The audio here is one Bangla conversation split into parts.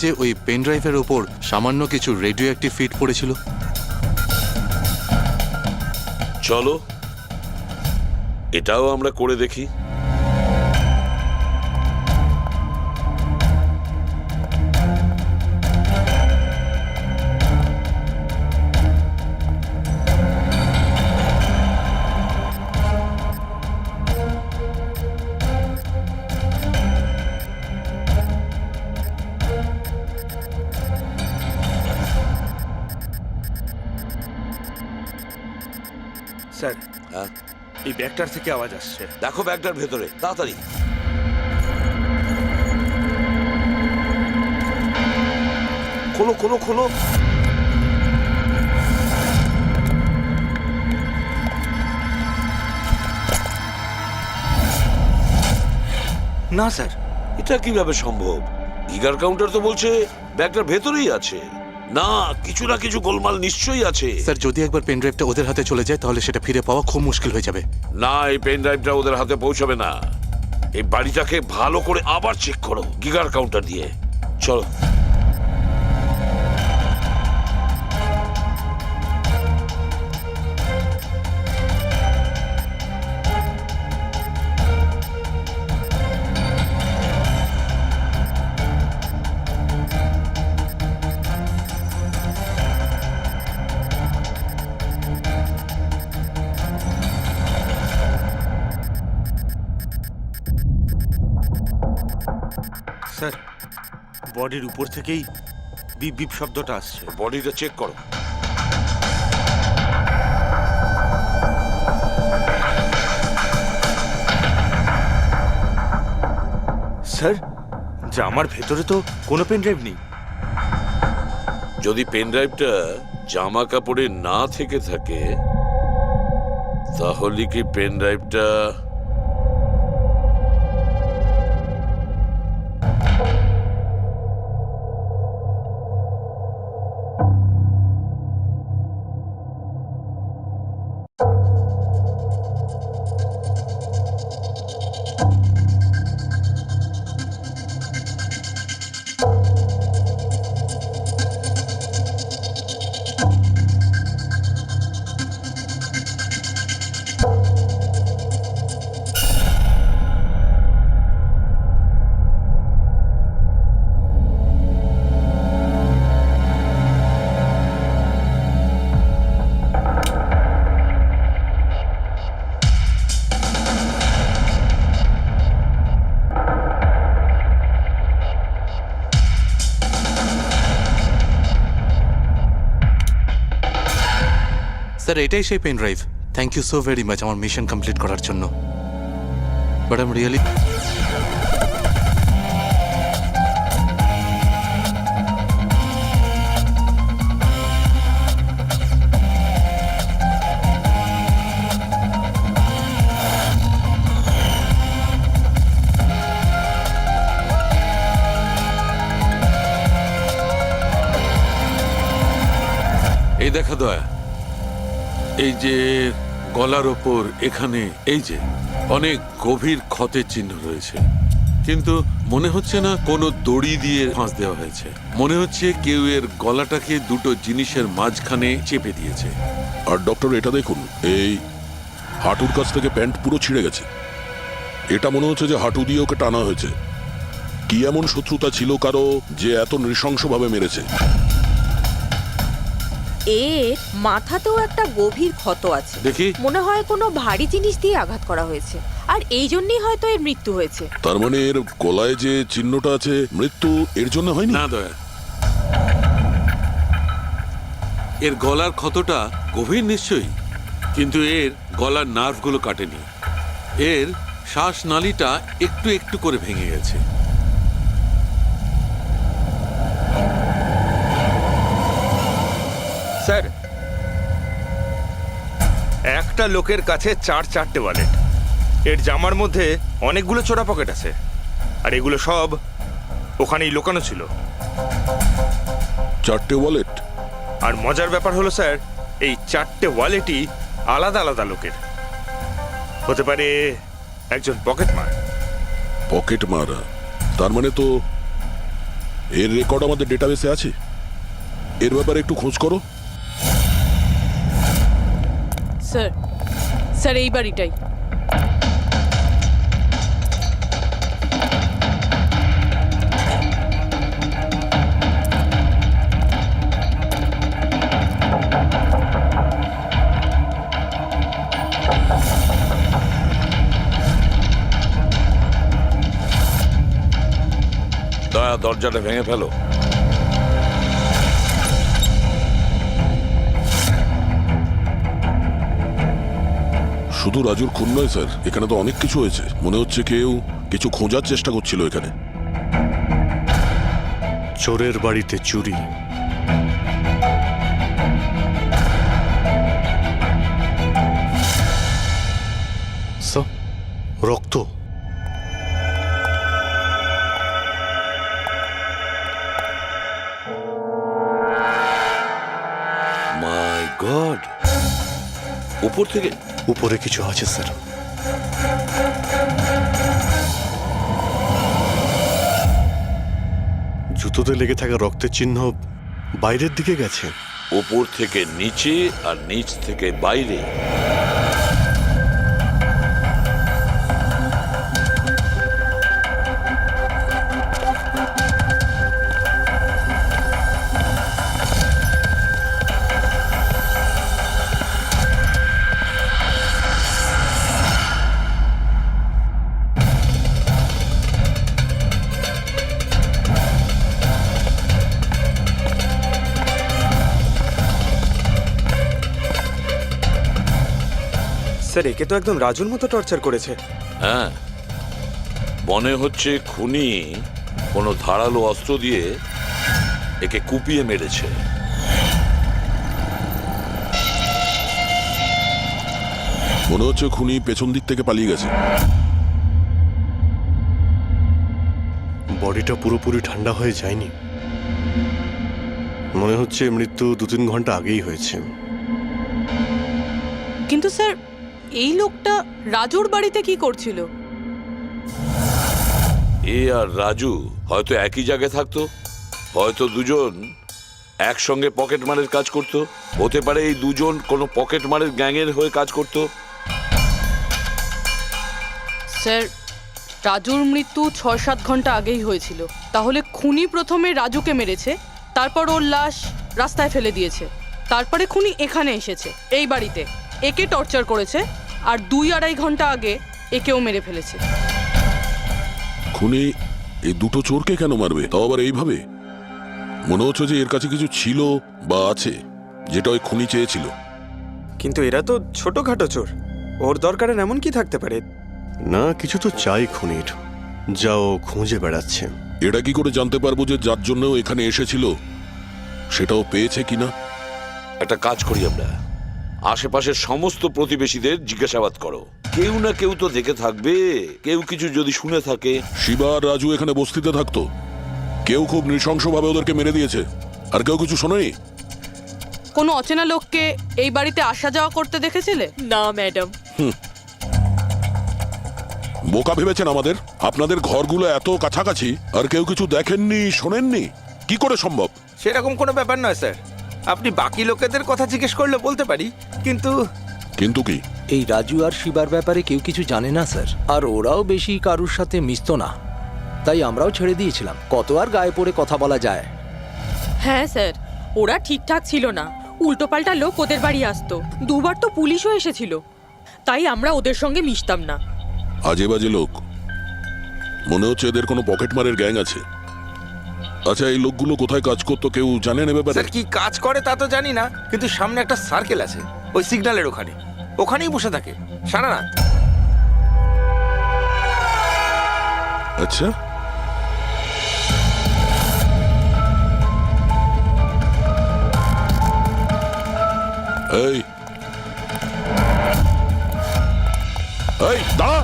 যে ওই পেন ড্রাইভের ওপর সামান্য কিছু রেডিও অ্যাক্টিভ ফিড পড়েছিল। চলো এটাও আমরা করে দেখি। স্যার, হ্যাঁ, এই ব্যাগটার থেকে আওয়াজ আসছে। দেখো ব্যাগটার ভেতরে, তাড়াতাড়ি। খোলো খোলো খোলো। না স্যার, এটা কিভাবে সম্ভব? গিগার কাউন্টার তো বলছে ব্যাগটার ভেতরেই আছে। না, কিছু না কিছু গোলমাল নিশ্চয়ই আছে। স্যার, যদি একবার পেন ড্রাইভটা ওদের হাতে চলে যায় তাহলে সেটা ফিরে পাওয়া খুব মুশকিল হয়ে যাবে। না, এই পেন ড্রাইভটা ওদের হাতে পৌঁছাবে না। এই বাড়িটাকে ভালো করে আবার চেক করো গিগার কাউন্টার দিয়ে। চলো। স্যার, বডির উপর থেকেই বিপ বিপ শব্দটা আসছে। বডিটা চেক করো। স্যার, জামার ভেতরে তো কোনো পেন ড্রাইভ নেই। যদি পেন ড্রাইভটা জামা কাপড়ে না থেকে থাকে তাহলে কি পেন ড্রাইভটা স্যার, এটাই সেই pen drive. Thank you so very much আমার মিশন কমপ্লিট করার জন্য। বাট আই এম রিয়েলি এই দেখা দয়া, এই যে গলার ওপর এখানে এই যে অনেক গভীর ক্ষতের চিহ্ন রয়েছে, কিন্তু মনে হচ্ছে না কোনো দড়ি দিয়ে ফাঁস দেওয়া হয়েছে। মনে হচ্ছে কেউ এর গলাটাকে দুটো জিনিসের মাঝখানে চেপে দিয়েছে। আর ডক্টর, এটা দেখুন, এই হাঁটুর কাছ থেকে প্যান্ট পুরো ছিঁড়ে গেছে। এটা মনে হচ্ছে যে হাঁটু দিয়ে ওকে টানা হয়েছে। কি এমন শত্রুতা ছিল কারো যে এত নৃশংসভাবে মেরেছে? এর মাথাতেও একটা গভীর ক্ষত আছে। দেখি। মনে হয় কোনো ভারী জিনিস দিয়ে আঘাত করা হয়েছে, আর এই জন্যই হয়তো এর মৃত্যু হয়েছে। তার মানে এর গলায় যে চিহ্নটা আছে, মৃত্যু এর জন্য হয়নি? না দয়া, এর গলার ক্ষতটা গভীর নিশ্চয়ই, কিন্তু এর গলার নার্ভগুলো কাটেনি। এর শ্বাসনালীটা একটু একটু করে ভেঙে গেছে। স্যার, একটা লোকের কাছে চারটে ওয়ালেট। এর জামার মধ্যে অনেকগুলো চোরা পকেট আছে, আর এগুলো সব ওখানেই লুকানো ছিল। চারটে ওয়ালেট? আর মজার ব্যাপার হলো স্যার, এই চারটে ওয়ালেটই আলাদা আলাদা লোকের। হতে পারে একজন পকেট মার। পকেট মারা? তার মানে তো এর রেকর্ড আমাদের ডেটাবেসে আছে। এর ব্যাপারে একটু খোঁজ করো। স্যার স্যার এই বাড়িটাই। দয়া, দরজাটা ভেঙে ফেলো। শুধু রাজুর খুন নয় স্যার, এখানে তো অনেক কিছু হয়েছে। মনে হচ্ছে কেউ কিছু খোঁজার চেষ্টা করছিল এখানে। চোরের বাড়িতে চুরি, রক্ত। মাই গড, উপর থেকে উপরে কিছু আছে স্যার। জুতোতে লেগে থাকা রক্তের চিহ্ন বাইরের দিকে গেছে। উপর থেকে নিচে আর নিচ থেকে বাইরে। স্যার, একে তো একদম রাজুর মতো টর্চার করেছে। হ্যাঁ, মনে হচ্ছে খুনি কোনো ধারালো অস্ত্র দিয়ে একে কুপিয়ে মেরেছে। মনে হচ্ছে খুনি পেছন দিক থেকে পালিয়ে গেছে। বডিটা পুরোপুরি ঠান্ডা হয়ে যায়নি। মনে হচ্ছে মৃত্যু 2-3 ঘন্টা আগেই হয়েছে। কিন্তু স্যার এই লোকটা রাজুর বাড়িতে কি করছিল? এ আর রাজু হয়তো একই জায়গায় থাকতো, হয়তো দুজন একসঙ্গে পকেট মারের কাজ করত। হতে পারে এই দুজন কোনো পকেট মারের গ্যাংয়ের হয়ে কাজ করত। স্যার রাজুর মৃত্যু 6-7 ঘন্টা আগেই হয়েছিল। তাহলে খুনি প্রথমে রাজুকে মেরেছে, তারপর ওর লাশ রাস্তায় ফেলে দিয়েছে, তারপরে খুনি এখানে এসেছে এই বাড়িতে, একে টর্চার করেছে, আর 2-2.5 ঘন্টা আগে একেও মেরে ফেলেছে। খুনি এই দুটো চোরকে কেন মারবে, তাও আবার এইভাবে? মনে হচ্ছে যে এর কাছে কিছু ছিল বা আছে যেটা ওই খুনি চেয়েছিল। কিন্তু এরা তো ছোটখাটো চোর, ওর দরকারে এমন কি থাকতে পারে? না, কিছু তো চাই খুনির, যাও খুঁজে বেড়াচ্ছে। এটা কি করে জানতে পারবো যে যার জন্য ও এখানে এসেছিল সেটাও পেয়েছে কিনা? একটা কাজ করি আমরা, আশেপাশের সমস্ত প্রতিবেশীদের জিজ্ঞাসাবাদ করো। কেউ না কেউ তো দেখে থাকবে, কেউ কিছু যদি শুনে থাকে। শিবা আর রাজু এখানে বস্তিতে থাকতো, কেউ খুব নৃশংসভাবে ওদেরকে মেরে দিয়েছে, আর কেউ কিছু শোনেনি। কোনো অচেনা লোককে এই বাড়িতে আসা যাওয়া করতে দেখেছিলে? না ম্যাডাম। বোকা ভেবেছেন আমাদের? আপনাদের ঘরগুলো এত কাছাকাছি আর কেউ কিছু দেখেননি, শোনেননি? কি করে সম্ভব? সেরকম কোনো ব্যাপার নয় স্যার, আপনি বাকি লোকেদের কথা জিজ্ঞেস করলে বলতে পারি, কিন্তু কিন্তু কি? এই রাজু আর শিবার ব্যাপারে কেউ কিছু জানে না স্যার, আর ওরাও বেশি কারুর সাথে মিশতো না, তাই আমরাও ছেড়ে দিয়েছিলাম। কত আর গায়ে পড়ে কথা বলা যায়? হ্যাঁ স্যার, ওরা ঠিকঠাক ছিল না, উল্টোপাল্টা লোক ওদের বাড়ি আসতো, 2বার তো পুলিশও এসেছিল, তাই আমরা ওদের সঙ্গে মিশতাম না। আজে বাজে লোক। মনে হচ্ছে এদের কোনো পকেট মারের গ্যাং আছে। আচ্ছা, এই লোকগুলো কোথায় কাজ করতো কেউ জানেন এ ব্যাপারে? স্যার কি কাজ করে তা তো জানি না, কিন্তু সামনে একটা সার্কেল আছে, ওই সিগন্যালের ওখানে, ওখানেই বসে থাকে সারা রাত। আচ্ছা, এই এই দাঁড়া,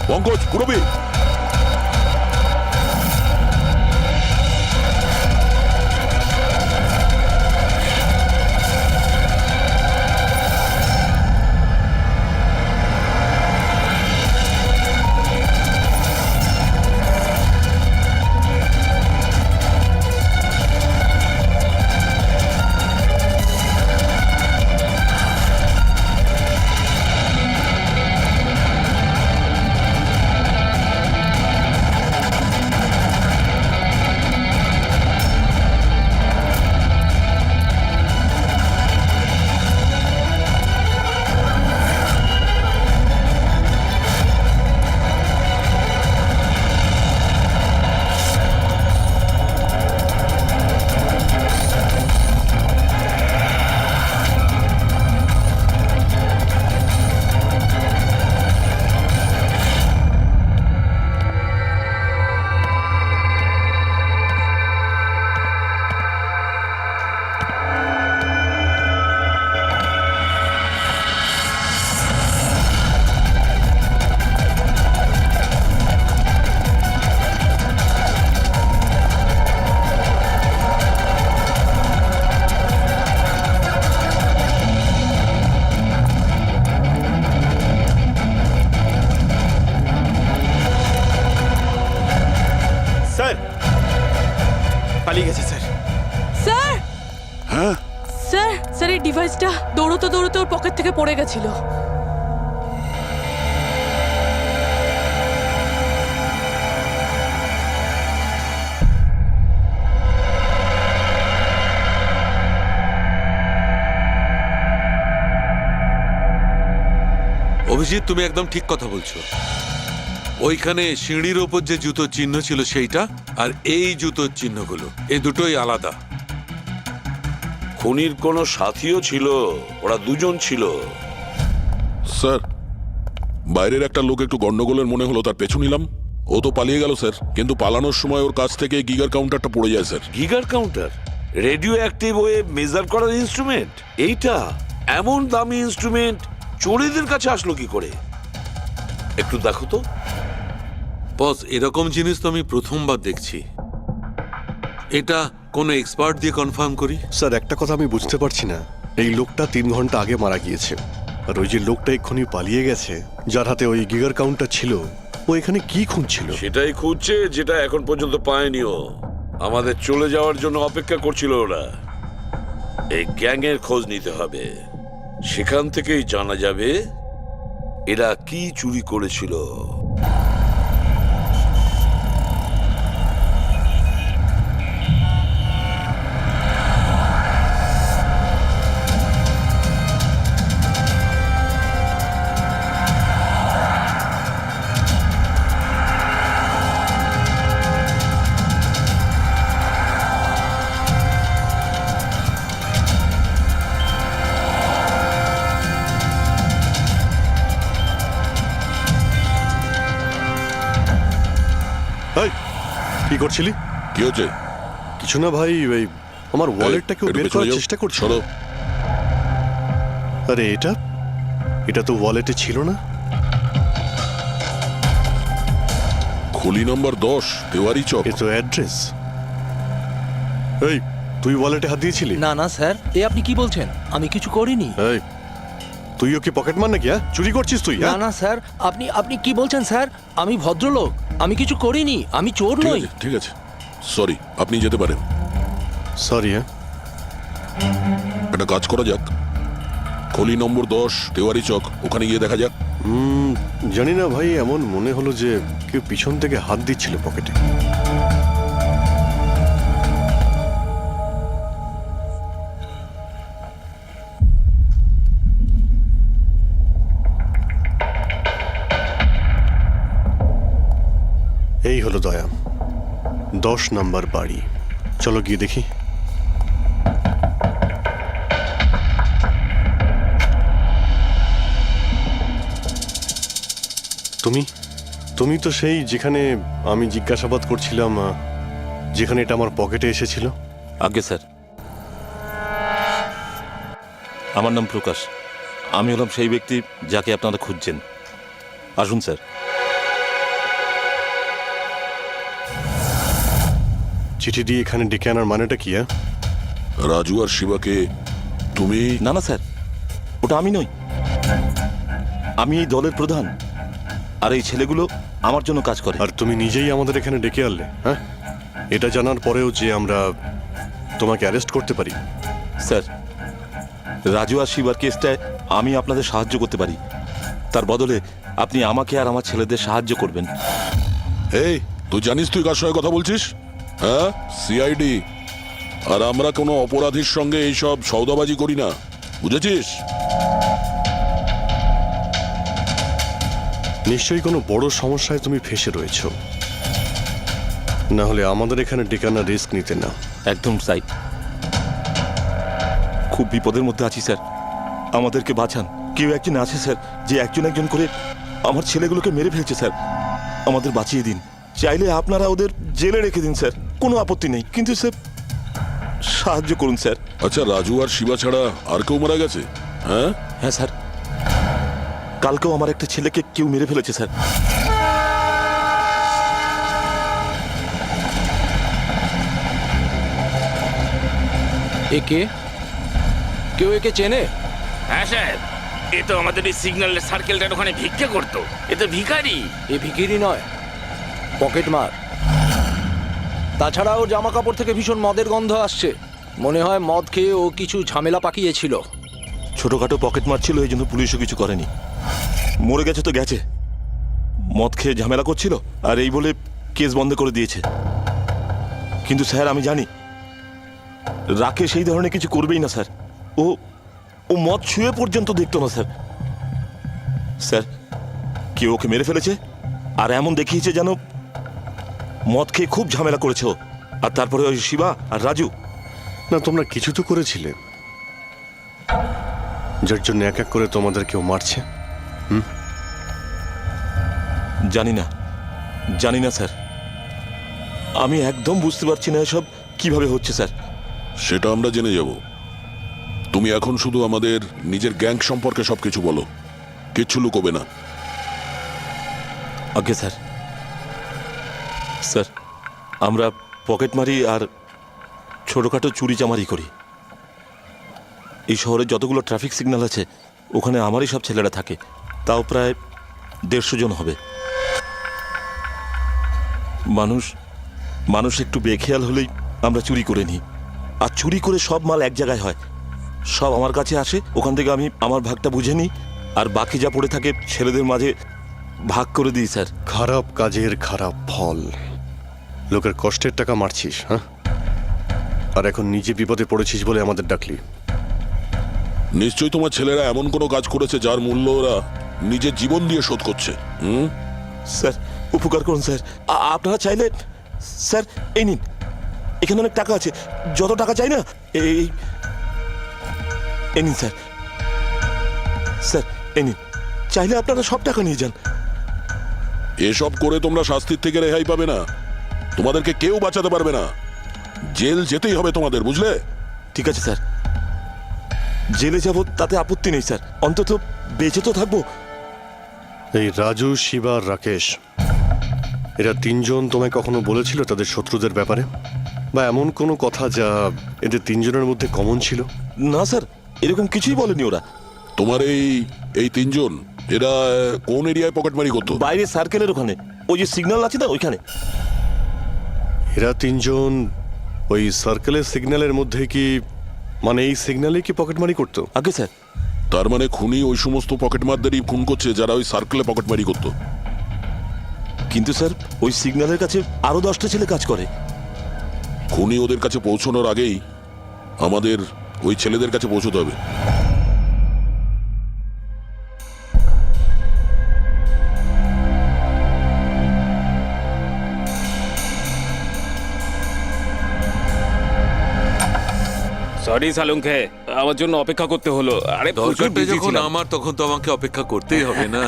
পঙ্কজ, পুরবী, পালিয়ে গেছে স্যার। স্যার হ্যাঁ স্যার স্যার এই ডিভাইসটা দৌড়তে দৌড়তে ওর পকেট থেকে পড়ে গেছিল। অভিজিৎ, তুমি একদম ঠিক কথা বলছো। ওইখানে সিঁড়ির ওপর যে জুতোর চিহ্ন ছিল সেইটা, আর এই জুতোর চিহ্নগুলো, এই দুটোই আলাদা। খুনির কোনো সাথীও ছিল, ওরা দুজন ছিল। স্যার, বাইরের একটা লোক একটু গন্ডগোলের মনে হলো, তার পেছু নিলাম। ও তো পালিয়ে গেল স্যার, কিন্তু পালানোর সময় ওর কাছ থেকে গিগার কাউন্টারটা পড়ে যায় sir. Geiger counter, radio active way measure করার ইনস্ট্রুমেন্ট, এইটা এমন দামি ইনস্ট্রুমেন্ট চোরেদের কাছে আসলো কি করে? একটু দেখো তো। বস, এরকম জিনিস তো আমি প্রথমবার দেখছি। এটা কোনো এক্সপার্ট দিয়ে কনফার্ম করি। স্যার, একটা কথা আমি বুঝতে পারছি না, এই লোকটা 3 ঘন্টা আগে মারা গিয়েছে, আর ওই যে লোকটা এক্ষুনি পালিয়ে গেছে, যার হাতে ওই গিগার কাউন্টার ছিল, ও এখানে কি খুঁজছিল? সেটাই খুঁজছে, যেটা এখন পর্যন্ত পায়নিও। আমাদের চলে যাওয়ার জন্য অপেক্ষা করছিল ওরা। এই গ্যাংয়ের খোঁজ নিতে হবে, সেখান থেকেই জানা যাবে এরা কি চুরি করেছিল। এই, কি করছিলি? কি হচ্ছে? কিছু না ভাই, ওই আমার ওয়ালেটটাকে একটু বের পেছনে করার যাও। চেষ্টা করছিল। সরো। আরে এটা এটা তো ওয়ালেটে ছিল না। খুলি নম্বর 10, তেওয়ারি চক। এ তো অ্যাড্রেস। এই, তুই ওয়ালেটে হাত দিয়েছিলি? না না স্যার, এ আপনি কি বলছেন? আমি কিছু করিনি। এই, তুইও কি পকেট মার নাকি? চুরি করছিস তুই? না না স্যার, আপনি আপনি কি বলছেন স্যার? আমি ভদ্রলোক, আমি কিছু করিনি, আমি চোর ঠিক নই। আছে, ঠিক আছে, সরি, আপনি যেতে পারেন। সরি। হ্যাঁ, একটা কাজ করা যাক, খলি নম্বর 10, তেওয়ারি চক, ওখানে গিয়ে দেখা যাক। জানি না ভাই, এমন মনে হলো যে কেউ পিছন থেকে হাত দিচ্ছিল পকেটে। এই হলো দয়া, 10 নাম্বার বাড়ি। চলো গিয়ে দেখি। তুমি তো সেই যেখানে আমি জিজ্ঞাসাবাদ করছিলাম, যেখানে এটা আমার পকেটে এসেছিল। আগে স্যার, আমার নাম প্রকাশ। আমি হলাম সেই ব্যক্তি যাকে আপনারা খুঁজছেন। আসুন স্যার। চিঠি দিয়ে এখানে ডেকে আনার মানেটা কি? রাজু আর শিবাকে তুমি? না না স্যার, ওটা আমি নই। আমি এই দলের প্রধান, আর এই ছেলেগুলো আমার জন্য কাজ করে। আর তুমি নিজেই আমাদের এখানে ডেকে আনলে? হ্যাঁ, এটা জানার পরেও যে আমরা তোমাকে অ্যারেস্ট করতে পারি? স্যার, রাজু আর শিবার কেসটায় আমি আপনাদের সাহায্য করতে পারি। তার বদলে আপনি আমাকে আর আমার ছেলেদের সাহায্য করবেন। এই, তুই জানিস তুই কার সঙ্গে কথা বলছিস? হ্যাঁ, সিআইডি। আর আমরা কোনো অপরাধীর সঙ্গে এইসব সৌদাবাজি করি না, বুঝেছিস? নিশ্চয়ই কোনো বড় সমস্যায় তুমি ফেঁসে রয়েছো, না হলে আমাদের এখানে ডেকে আনার রিস্ক নিতে না। একদম রাইট। খুব বিপদের মধ্যে আছি স্যার, আমাদেরকে বাঁচান। কেউ একজন আছে স্যার, যে একজন একজন করে আমার ছেলেগুলোকে মেরে ফেলছে স্যার। আমাদের বাঁচিয়ে দিন। চাইলে আপনারা ওদের জেলে রেখে দিন স্যার, কোনো আপত্তি নেই, কিন্তু স্যার সাহায্য করুন স্যার। আচ্ছা, রাজু আর শিবা ছাড়া আর কেউ মারা গেছে? হ্যাঁ হ্যাঁ স্যার, কালকেও আমার একটা ছেলেকে কেউ মেরে ফেলেছে স্যার। একে কেউ একে চেনে? হ্যাঁ স্যার, এ তো আমাদের এই সিগন্যালের সার্কেলটার ওখানে ভিক্ষে করতো। এ তো ভিখারি। এ ভিখিরি নয়, পকেট মার। তাছাড়া ওর জামা কাপড় থেকে ভীষণ মদের গন্ধ আসছে। মনে হয় মদ খেয়ে ও কিছু ঝামেলা পাকিয়েছিল। ছোটখাটো পকেট মারছিল, এই জন্য পুলিশও কিছু করেনি। মরে গেছে তো গেছে, মদ খেয়ে ঝামেলা করছিল আর এই বলে কেস বন্ধ করে দিয়েছে। কিন্তু স্যার আমি জানি রাকেশ এই ধরনের কিছু করবেই না স্যার। ও ও মদ ছুঁয়ে পর্যন্ত দেখতো না স্যার। স্যার কেউ ওকে মেরে ফেলেছে আর এমন দেখিয়েছে যেন মদ খেয়ে খুব ঝামেলা করেছে ও। আর তারপরে ওই শিবা আর রাজু। না, তোমরা কিছু তো করেছিলে, যার জন্য এক এক করে তোমাদের কেউ মারছে। জানি না স্যার, আমি একদম বুঝতে পারছি না এসব কিভাবে হচ্ছে স্যার। সেটা আমরা জেনে যাব। তুমি এখন শুধু আমাদের নিজের গ্যাং সম্পর্কে সবকিছু বলো, কিচ্ছু লুকোবে না। আগে স্যার, স্যার আমরা পকেট মারি আর ছোটোখাটো চুরি চামারি করি। এই শহরে যতগুলো ট্রাফিক সিগন্যাল আছে ওখানে আমারই সব ছেলেরা থাকে, তাও প্রায় 150 জন হবে। মানুষ একটু বেখেয়াল হলেই আমরা চুরি করে নিই, আর চুরি করে সব মাল এক জায়গায় হয়, সব আমার কাছে আসে, ওখান থেকে আমি আমার ভাগটা বুঝে নিই আর বাকি যা পড়ে থাকে ছেলেদের মাঝে ভাগ করে দিই স্যার। খারাপ কাজের খারাপ ফল। লোকের কষ্টের টাকা মারছিস, হ্যাঁ? আর এখন নিজে বিপদে পড়েছিস বলে আমাদের ডাকলি। নিশ্চয়ই তোমার ছেলেরা এমন কোনো কাজ করেছে যার মূল্য ওরা নিজের জীবন দিয়ে শোধ করছে। স্যার উপকার করুন স্যার, আপনারা চাইলে স্যার এই নিন, এখানে অনেক টাকা আছে, যত টাকা চাই না এই নিন স্যার। স্যার এই নিন, চাইলে আপনারা সব টাকা নিয়ে যান। এসব করে তোমরা শাস্তির থেকে রেহাই পাবে না, তোমাদেরকে কেউ বাঁচাতে পারবে না। জেল যেতেই হবে তোমাদের, বুঝলে? ঠিক আছে স্যার, জেলে যাব তাতে আপত্তি নেই স্যার, অন্তত বেঁচে তো থাকবো। এই রাজু, শিবা আর রাকেশ, এরা তিনজন তোমায় কখনো বলেছিল তাদের শত্রুদের ব্যাপারে, বা এমন কোনো কথা যা এদের তিনজনের মধ্যে কমন ছিল? না স্যার, এরকম কিছুই বলেনি ওরা। তোমার এই তিনজন এরা কোন এরিয়ায় পকেটমারি করতো? বাইরে সার্কেলের ওখানে, ওই যে সিগন্যাল আছে না ওইখানে। এরা তিনজন ওই সার্কেলের সিগন্যালের মধ্যে কি, মানে এই সিগন্যালে কি পকেটমারি করতো? আগে স্যার। তার মানে খুনি ওই সমস্ত পকেটমারদেরই খুন করছে যারা ওই সার্কেলে পকেটমারি করতো। কিন্তু স্যার ওই সিগন্যালের কাছে আরো 10টা ছেলে কাজ করে। খুনি ওদের কাছে পৌঁছানোর আগেই আমাদের ওই ছেলেদের কাছে পৌঁছতে হবে। সরি সালুঙ্কে, আমার জন্য অপেক্ষা করতে হলো। আরে প্রচুর দরকারটা busy যখন ছিলাম। আমার, তখন তো আমাকে অপেক্ষা করতেই হবে না?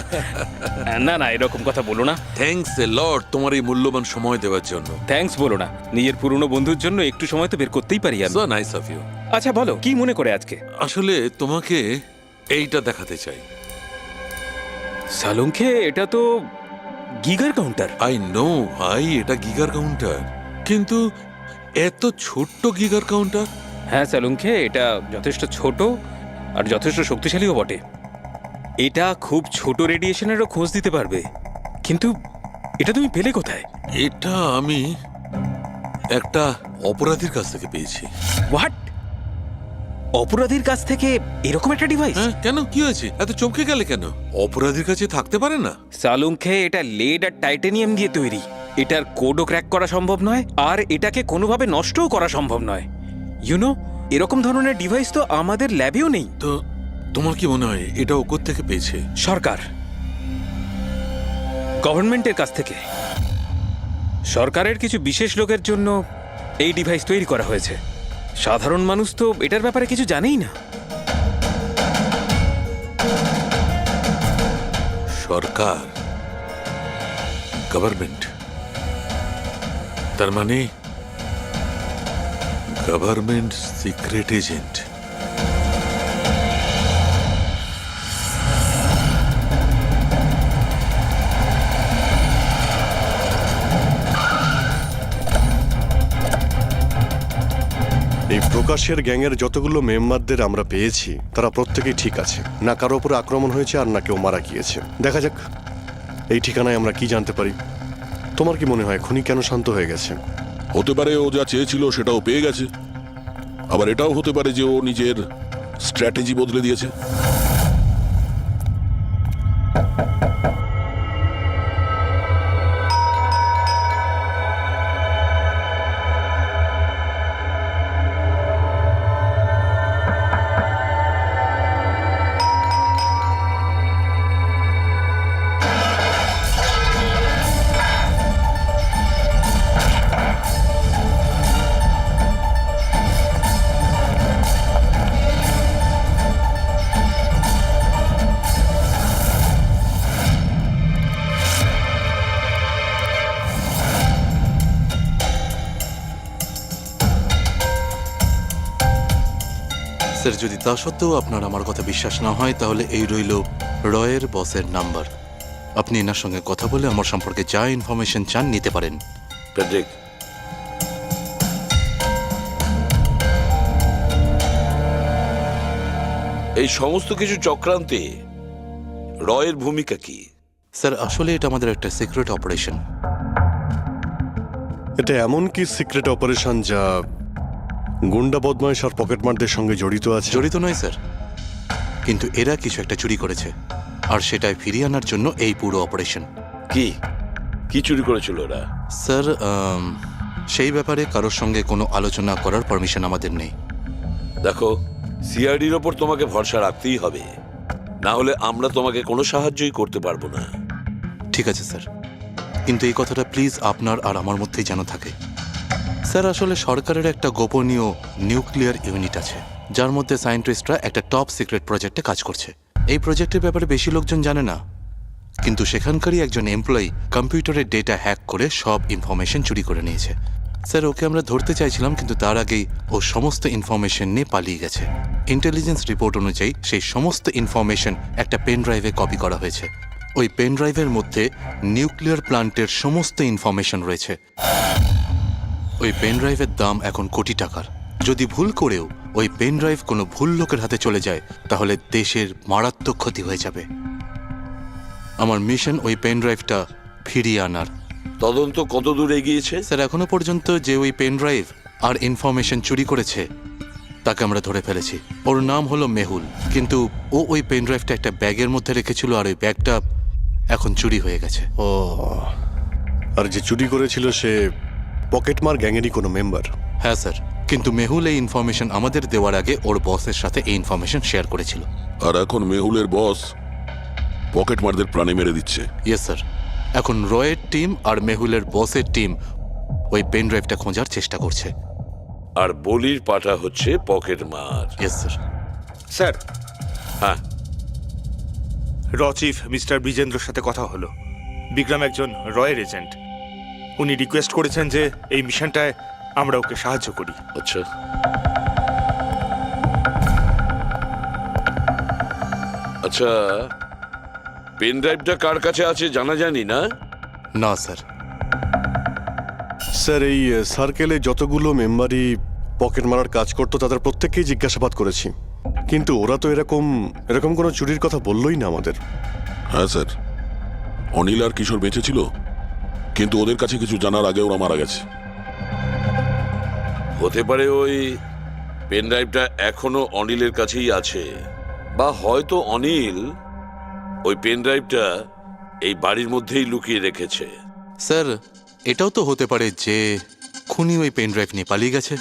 না না, এরকম কথা বলো না। থ্যাঙ্কস এ লট তোমার এই মূল্যবান সময় দেওয়ার জন্য। থ্যাঙ্কস বলো না, নিজের পুরনো বন্ধুর জন্য একটু সময় তো বের করতেই পারি আমি। So nice of you. আচ্ছা বলো, কি মনে করে আজকে? আসলে তোমাকে এইটা দেখাতে চাই। সালুঙ্কে, এটা তো গিগার কাউন্টার। আই নো ভাই, এটা গিগার কাউন্টার, কিন্তু এত ছোট্ট গিগার কাউন্টার। হ্যাঁ সালুঙ্কে, এটা যথেষ্ট ছোট আর যথেষ্ট শক্তিশালীও বটে। এটা খুব ছোট রেডিয়েশনেরও খোঁজ দিতে পারবে। কিন্তু এটা তুমি পেলে কোথায়? এটা আমি একটা অপরাধীর কাছ থেকে পেয়েছি। হোয়াট? অপরাধীর কাছ থেকে এরকম একটা ডিভাইস? হ্যাঁ, কেন, কি হয়েছে? এত চমকে গেলে কেন? অপরাধীর কাছে থাকতে পারে না? সালুঙ্কে, এটা লেড আর টাইটানিয়াম দিয়ে তৈরি। এটার কোডও ক্র্যাক করা সম্ভব নয়, আর এটাকে কোনোভাবে নষ্টও করা সম্ভব নয়। ইউনো, এরকম ধরনের ডিভাইস তো আমাদের ল্যাবেও নেই। তো তোমার কি মনে হয় এটা ও কোত্থেকে পেয়েছে? সরকার, গভর্নমেন্টের কাছ থেকে। সরকারের কিছু বিশেষ লোকের জন্য এই ডিভাইস তৈরি করা হয়েছে। সাধারণ মানুষ তো এটার ব্যাপারে কিছু জানেই না। সরকার, গভর্নমেন্ট, তার মানে গভর্নমেন্ট সিক্রেট এজেন্ট। এই প্রকাশের গ্যাংয়ের যতগুলো মেম্বারদের আমরা পেয়েছি তারা প্রত্যেকেই ঠিক আছে, না কারো উপরে আক্রমণ হয়েছে আর না কেউ মারা গিয়েছে। দেখা যাক এই ঠিকানায় আমরা কি জানতে পারি। তোমার কি মনে হয় খুনি কেন শান্ত হয়ে গেছে? হতে পারে ও যা চেয়েছিল সেটাও পেয়ে গেছে, আবার এটাও হতে পারে যে ও নিজের স্ট্র্যাটেজি বদলে দিয়েছে। স্যার, যদি তা সত্ত্বেও আপনার আমার কথা বিশ্বাস না হয় তাহলে এই রইল রয়ের বসের নাম্বার। আপনি এনার সঙ্গে কথা বলে আমার সম্পর্কে যা ইনফরমেশন চান নিতে পারেন। প্যাট্রিক, এই সমস্ত কিছু চক্রান্তে রয়ের ভূমিকা কি? স্যার, আসলে এটা আমাদের একটা সিক্রেট অপারেশন। এটা এমন কি সিক্রেট অপারেশন যা গুন্ডা বদমাইশ আর পকেটমারদের সঙ্গে জড়িত আছে? জড়িত নয় স্যার, কিন্তু এরা কিছু একটা চুরি করেছে আর সেটাই ফিরিয়ে আনার জন্য এই পুরো অপারেশন। কি কি চুরি করেছিল ওরা? স্যার, সেই ব্যাপারে কারোর সঙ্গে কোনো আলোচনা করার পারমিশন আমাদের নেই। দেখো, সিআইডির ওপর তোমাকে ভরসা রাখতেই হবে, না হলে আমরা তোমাকে কোনো সাহায্যই করতে পারবো না। ঠিক আছে স্যার, কিন্তু এই কথাটা প্লিজ আপনার আর আমার মধ্যেই যেন থাকে। স্যার, আসলে সরকারের একটা গোপনীয় নিউক্লিয়ার ইউনিট আছে যার মধ্যে সায়েন্টিস্টরা একটা টপ সিক্রেট প্রজেক্টে কাজ করছে। এই প্রজেক্টের ব্যাপারে বেশি লোকজন জানে না, কিন্তু সেখানকারই একজন এমপ্লয়ি কম্পিউটারের ডেটা হ্যাক করে সব ইনফরমেশন চুরি করে নিয়েছে। স্যার, ওকে আমরা ধরতে চাইছিলাম, কিন্তু তার আগেই ও সমস্ত ইনফরমেশন নিয়ে পালিয়ে গেছে। ইন্টেলিজেন্স রিপোর্ট অনুযায়ী সেই সমস্ত ইনফরমেশন একটা পেন ড্রাইভে কপি করা হয়েছে। ওই পেন ড্রাইভের মধ্যে নিউক্লিয়ার প্ল্যান্টের সমস্ত ইনফরমেশন রয়েছে। ওই পেন ড্রাইভের দাম এখন কোটি টাকার। যদি ভুল করেও ওই পেন ড্রাইভ কোনো ভুল লোকের হাতে চলে যায় তাহলে দেশের মারাত্মক ক্ষতি হয়ে যাবে। আমার মিশন ওই পেন ড্রাইভটা ফিরিয়ে আনার। তদন্ত কত দূর এগিয়েছে? স্যার, এখনো পর্যন্ত যে ওই পেন ড্রাইভ আর ইনফরমেশন চুরি করেছে তাকে আমরা ধরে ফেলেছি। ওর নাম হলো মেহুল, কিন্তু ও ওই পেন ড্রাইভটা একটা ব্যাগের মধ্যে রেখেছিল আর ওই ব্যাগটা এখন চুরি হয়ে গেছে। ও, আর যে চুরি করেছিল সে পকেটমার গ্যাংয়েরই কোনো মেম্বার? হ্যাঁ স্যার, কিন্তু মেহুল এই ইনফরমেশন আমাদের দেওয়ার আগে ওর বসের সাথে এই ইনফরমেশন শেয়ার করেছিল। আর এখন মেহুলের বস পকেটমারদের প্রাণে মেরে দিচ্ছে। ইয়েস স্যার, এখন রয়ের টিম আর মেহুলের বসের টিম ওই পেন ড্রাইভটা খোঁজার চেষ্টা করছে। আর বলির পাটা হচ্ছে পকেট মার। Yes sir. স্যার, হ্যাঁ, র চিফ মিস্টার বিজেন্দ্রর সাথে কথা হলো। বিক্রম একজন রয়ের এজেন্ট। উনি রিকোয়েস্ট করেছেন যে এই মিশনটায় আমরা ওকে সাহায্য করি। আচ্ছা। আচ্ছা, পেন ড্রাইভটা কার কাছে আছে জানা জানি না? না স্যার। স্যার, এই সার্কেলে যতগুলো মেম্বারই পকেট মারার কাজ করতো তাদের প্রত্যেককেই জিজ্ঞাসাবাদ করেছি, কিন্তু ওরা তো এরকম কোনো চুরির কথা বললোই না আমাদের। হ্যাঁ স্যার, অনিল আর কিশোর বেঁচে ছিল, কিন্তু ওদের কাছে কিছু জানার আগে ওরা মারা গেছে। হতে পারে ওই পেন ড্রাইভটা এখনো অনিলের কাছেই আছে, বা হয়তো অনিল ওই পেন ড্রাইভটা এই বাড়ির মধ্যেই লুকিয়ে রেখেছে। স্যার, এটাও তো হতে পারে যে খুনি ওই পেন ড্রাইভ নিয়ে পালিয়ে গেছে।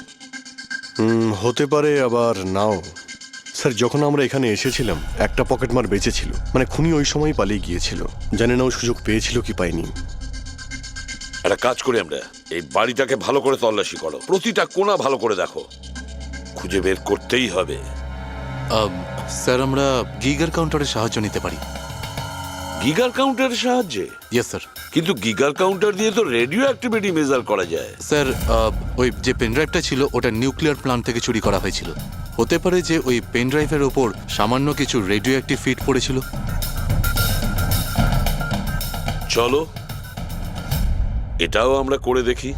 হতে পারে, আবার নাও। স্যার, যখন আমরা এখানে এসেছিলাম একটা পকেটমার বেঁচে ছিল, মানে খুনি ওই সময় পালিয়ে গিয়েছিল। জানি না ও সুযোগ পেয়েছিল কি পায়নি। একটা কাজ করি আমরা, এই বাড়িটাকে ভালো করে তল্লাশি করো, প্রতিটা কোণা ভালো করে দেখো, খুঁজে বের করতেই হবে। স্যার, আমরা গিগার কাউন্টারের সাহায্য নিতে পারি। গিগার কাউন্টারের সাহায্যে? Yes sir. কিন্তু গিগার কাউন্টার দিয়ে তো রেডিও অ্যাক্টিভিটি মেজার করা যায়। স্যার, ওই যে পেন ড্রাইভটা ছিল ওটা নিউক্লিয়ার প্ল্যান্ট থেকে চুরি করা হয়েছিল। হতে পারে যে ওই পেন ড্রাইভের ওপর সামান্য কিছু রেডিও অ্যাক্টিভ ফিড পড়েছিল। চলো এটাও আমরা করে দেখি।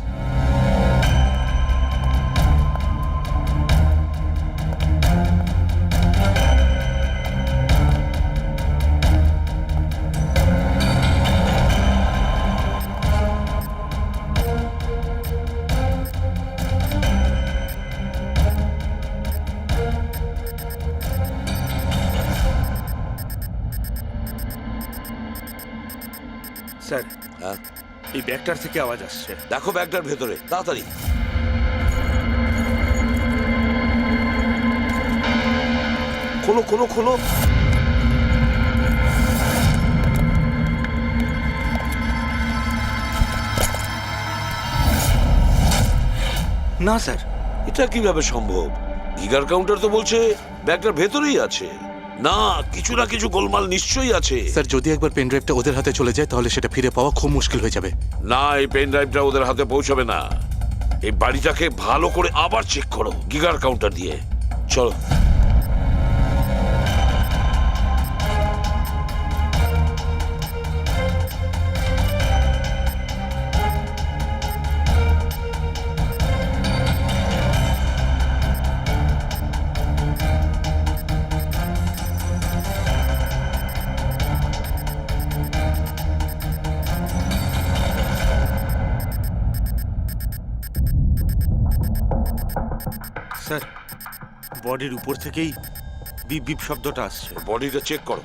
স্যার হ্যাঁ এই ব্যাগটার থেকে আওয়াজ আসছে। দেখো ব্যাগটার ভেতরে তাড়াতাড়ি। খোলো খোলো খোলো। না স্যার, এটা কিভাবে সম্ভব? গিগার কাউন্টার তো বলছে ব্যাগটার ভেতরেই আছে। না, কিছু না কিছু গোলমাল নিশ্চয়ই আছে। স্যার যদি একবার পেন ড্রাইভটা ওদের হাতে চলে যায় তাহলে সেটা ফিরে পাওয়া খুব মুশকিল হয়ে যাবে। না, এই পেন ড্রাইভটা ওদের হাতে পৌঁছবে না। এই বাড়িটাকে ভালো করে আবার চেক করো গিগার কাউন্টার দিয়ে। চলো। স্যার বডির উপর থেকেই বিপ বিপ শব্দটা আসছে। বডিটা চেক করো।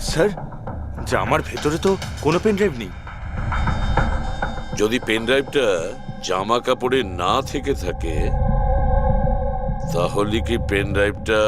স্যার জামার ভেতরে তো কোনো পেন ড্রাইভ নেই। যদি পেন ড্রাইভটা জামা কাপড়ে না থেকে থাকে তাহলে কি পেন ড্রাইভটা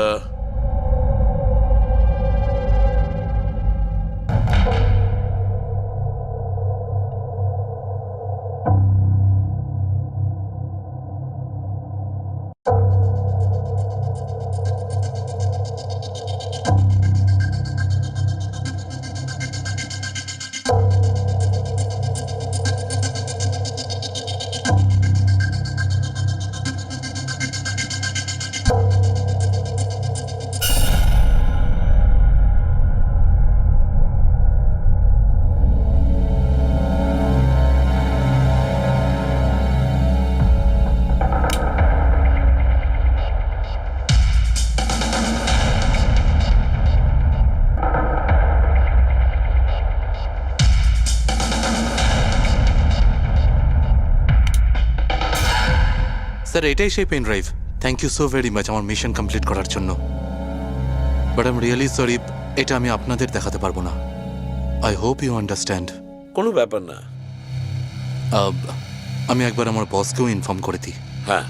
স্যার এটাই সেই pen drive. Thank you so very much আমার মিশন কমপ্লিট করার জন্য। But I am really sorry, এটা আমি আপনাদের দেখাতে পারবো না। I hope you understand. কোনো ব্যাপার না। আমি একবার আমার বসকেও ইনফর্ম করে দিই। হ্যাঁ,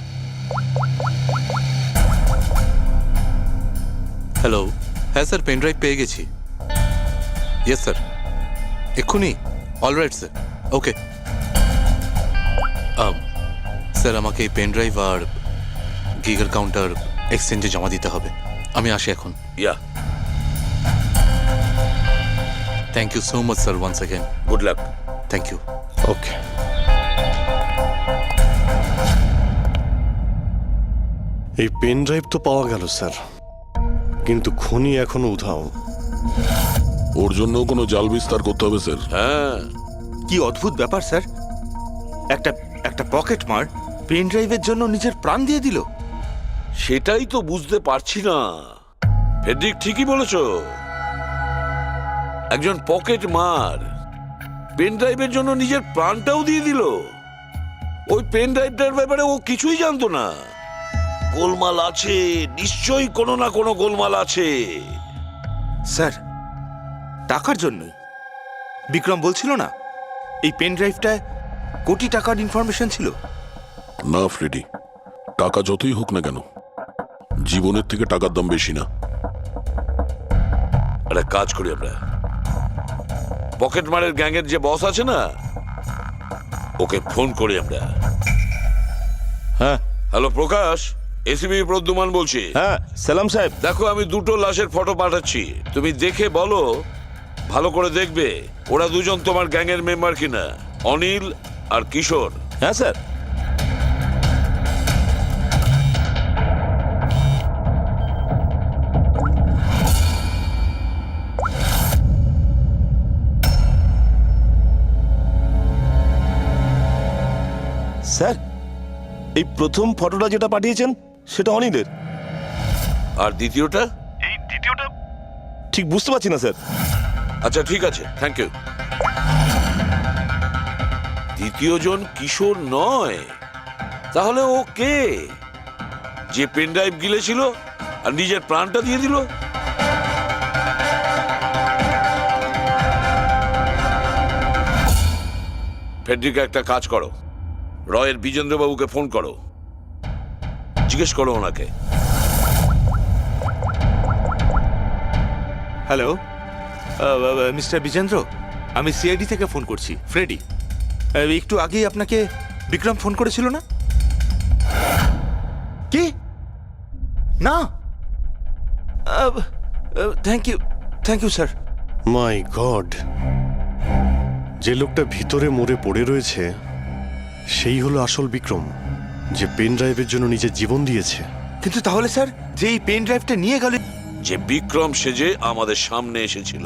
হ্যালো, হ্যাঁ স্যার পেন ড্রাইভ পেয়ে গেছি। ইয়েস স্যার, এক্ষুনি। All right sir, okay. স্যার আমাকে এই পেন ড্রাইভ আর গিগার কাউন্টার এক্সচেঞ্জে জমা দিতে হবে। আমি আসি এখন। Yeah, thank you so much sir once again. Good luck. Thank you. Okay. এই পেন ড্রাইভ তো পাওয়া গেল স্যার, কিন্তু খনি এখনো উধাও। ওর জন্য কোনো জাল বিস্তার করতে হবে স্যার। হ্যাঁ, কি অদ্ভুত ব্যাপার স্যার, একটা পকেট মার পেন ড্রাইভের জন্য নিজের প্রাণ দিয়ে দিল। সেটাই তো বুঝতে পারছি না। ফেডরিক ঠিকই বলেছ, একজন পকেট মার পেন ড্রাইভের জন্য নিজের প্রাণটাও দিয়ে দিল। ওই পেন ড্রাইভটার ব্যাপারে ও কিছুই জানতো না। গোলমাল আছে, নিশ্চয়ই কোনো না কোনো গোলমাল আছে। স্যার টাকার জন্যই বিক্রম বলছিল না এই পেন ড্রাইভটায় কোটি টাকার ইনফরমেশন ছিল। না ফ্রেডি, টাকা যতই হোক না কেন, জীবনের থেকে টাকার দাম বেশি না। একটা কাজ করি আমরা, পকেট মারের গ্যাংয়ের যে বস আছে না, ওকে ফোন করি আমরা। হ্যাঁ হ্যালো প্রকাশ, এসিবি প্রদ্যুমান বলছি। হ্যাঁ সালাম সাহেব। দেখো আমি দুটো লাশের ফটো পাঠাচ্ছি, তুমি দেখে বলো, ভালো করে দেখবে ওরা দুজন তোমার গ্যাংয়ের মেম্বার কিনা, অনিল আর কিশোর। হ্যাঁ স্যার। স্যার এই প্রথম ফটোটা যেটা পাঠিয়েছেন সেটা অনিলের। আর দ্বিতীয়টা? এই দ্বিতীয়টা ঠিক বুঝতে পারছি না স্যার। আচ্ছা ঠিক আছে, থ্যাংক ইউ। দ্বিতীয় জন কিশোর নয়, তাহলে ও কে? যে পেন ড্রাইভ গিলেছিল আর নিজের প্রাণটা দিয়ে দিল? ফেডরিকা, একটা কাজ করো, রয়ের বিজেন্দ্রবাবুকে ফোন করো, জিজ্ঞেস করো ওনাকে। হ্যালো মিস্টার বিজেন্দ্র, আমি সিআইডি থেকে ফোন করছি, ফ্রেডি। একটু আগেই আপনাকে বিক্রম ফোন করেছিল না? কি না? Thank you sir. My god, যে লোকটা ভিতরে মরে পড়ে রয়েছে সেই হলো আসল বিক্রম, যে পেন ড্রাইভের জন্য নিজের জীবন দিয়েছে। কিন্তু তাহলে স্যার, যে এই পেন ড্রাইভটা নিয়ে গেল, যে বিক্রম সেজে আমাদের সামনে এসেছিল।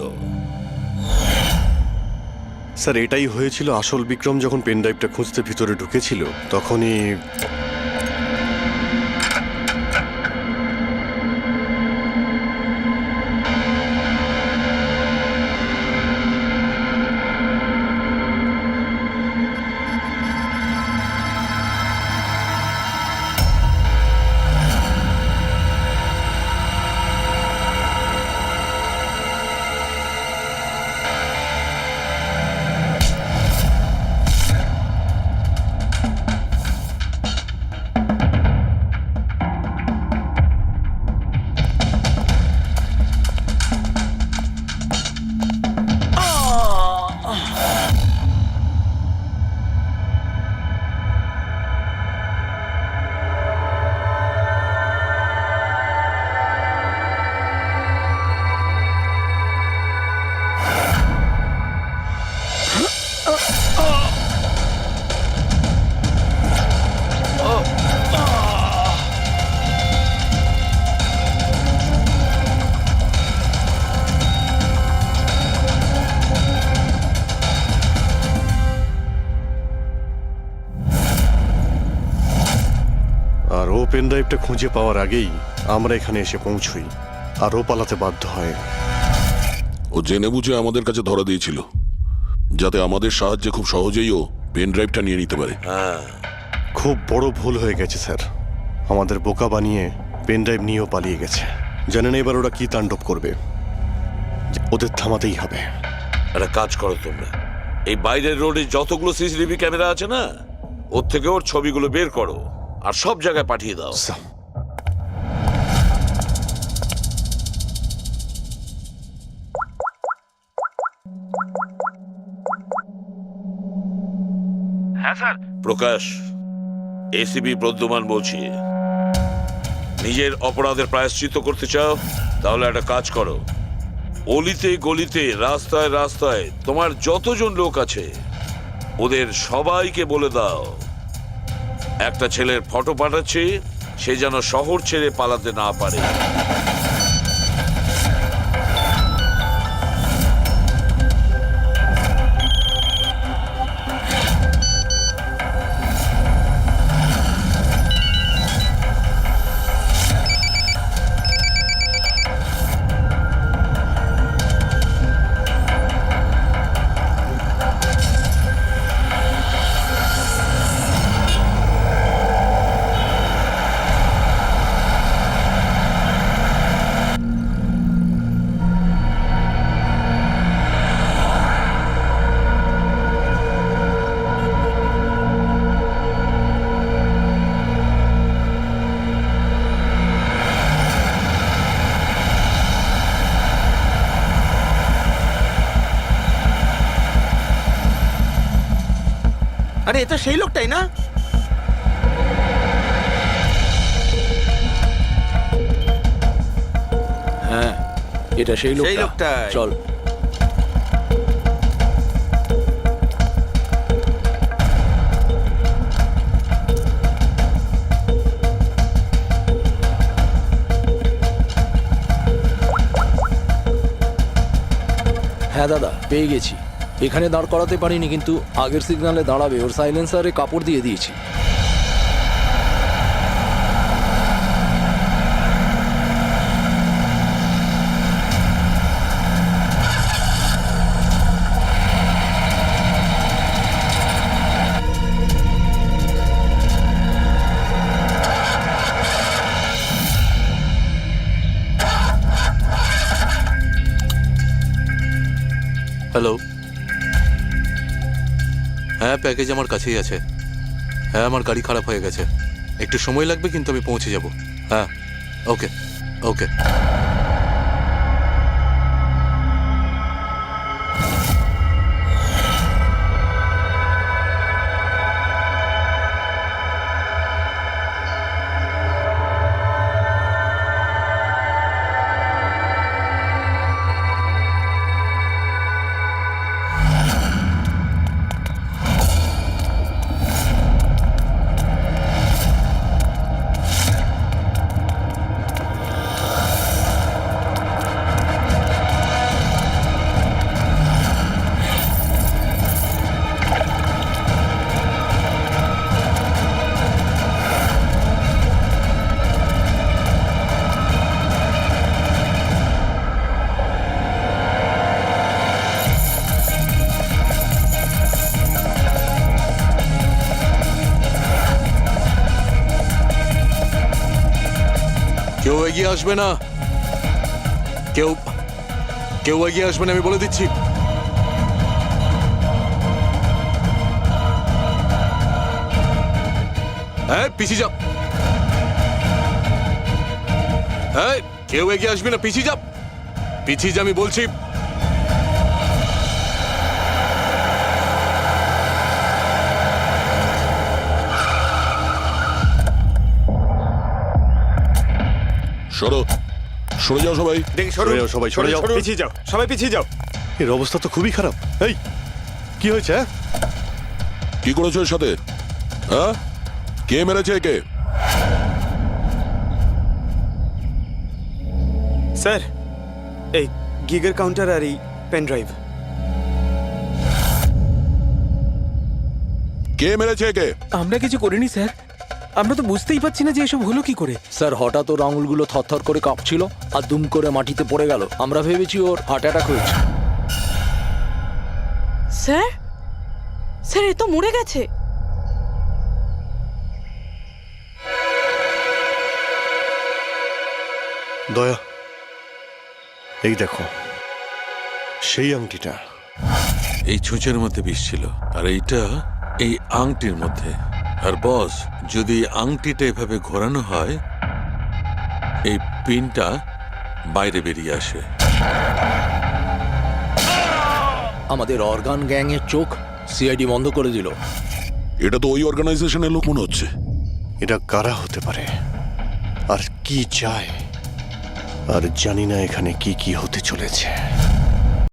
স্যার, এটাই হয়েছিল। আসল বিক্রম যখন পেন ড্রাইভটা খুঁজতে ভিতরে ঢুকেছিল তখনই পেন ড্রাইভটা খুঁজে পাওয়ার আগেই আমরা এখানে এসে পৌঁছই, আর ও পালাতে বাধ্য হয়। ও জেনে বুঝে আমাদের কাছে ধরা দিয়েছিল, যাতে আমাদের সাহায্যে খুব সহজেই ও পেন ড্রাইভটা নিয়ে নিতে পারে। খুব বড় ভুল হয়ে গেছে স্যার, আমাদের বোকা বানিয়ে পেন ড্রাইভ নিয়েও পালিয়ে গেছে। জানেন এবার ওরা কি তাণ্ডব করবে, ওদের থামাতেই হবে। একটা কাজ করো তোমরা, এই বাইরের রোডে যতগুলো সিসিটিভি ক্যামেরা আছে না, ওর থেকে ওর ছবিগুলো বের করো আর সব জায়গায় পাঠিয়ে দাও। হ্যাঁ স্যার। প্রকাশ, এসিপি প্রদ্যুমান বলছি। নিজের অপরাধের প্রায়শ্চিত্ত করতে চাও? তাহলে একটা কাজ করো, অলিতে গলিতে রাস্তায় রাস্তায় তোমার যতজন লোক আছে ওদের সবাইকে বলে দাও একটা ছেলের ফটো পাঠাচ্ছি, সে যেন শহর ছেড়ে পালাতে না পারে। আরে এটা সেই লোকটাই না? হ্যাঁ, এটা সেই লোকটা। চল। হ্যাঁ দাদা, পেয়ে গেছি। এখানে দাঁড় করাতে পারিনি, কিন্তু আগের সিগন্যালে দাঁড়াবে, ওর সাইলেন্সারে কাপড় দিয়ে দিয়েছি। হ্যালো, হ্যাঁ প্যাকেজ আমার কাছেই আছে। হ্যাঁ আমার গাড়ি খারাপ হয়ে গেছে, একটু সময় লাগবে কিন্তু আমি পৌঁছে যাব। হ্যাঁ ওকে ওকে। কেউ এগিয়ে আসবে না, কেউ কেউ এগিয়ে আসবে না, আমি বলে দিচ্ছি। হ্যাঁ পিছিয়ে যাও, হ্যাঁ কেউ এগিয়ে আসবে না, পিছিয়ে যাও, পিছিয়ে যা আমি বলছি। সরো, সরে যাও সবাই। দেখি সরে যাও সবাই, সরে যাও। পিছিয়ে যাও, সবাই পিছিয়ে যাও। এর অবস্থা তো খুবই খারাপ। এই কি হয়েছে? হ্যাঁ? কি করেছো এর সাথে? হ্যাঁ, কে মেরেছে একে? স্যার, এই গিগার কাউন্টার আর এই পেন ড্রাইভ। কে মেরেছে একে? আমরা কিছু করিনি স্যার, আমরা তো বুঝতেই পারছি না যে এসব হলো কি করে। স্যার হঠাৎ ওর আঙুলগুলো থরথর করে কাঁপছিল আর দুম করে মাটিতে পড়ে গেল। আমরা ভেবেছি ওর হার্ট অ্যাটাক হয়েছে। স্যার, স্যার এ তো মরে গেছে। দয়া, এই দেখো সেই আংটিটা। এই ছুঁচের মধ্যে বিষ ছিল আর এইটা এই আংটির মধ্যে। আর বস, যদি আংটিটা এভাবে ঘোরানো হয় এই পিনটা বাইরে বেরিয়ে আসে। আমাদের অর্গান গ্যাংয়ের চোখ সিআইডি বন্ধ করে দিল। এটা তো ওই অর্গানাইজেশনের লোক মনে হচ্ছে। এটা কারা হতে পারে আর কি চায়? আর জানি না এখানে কি কি হতে চলেছে।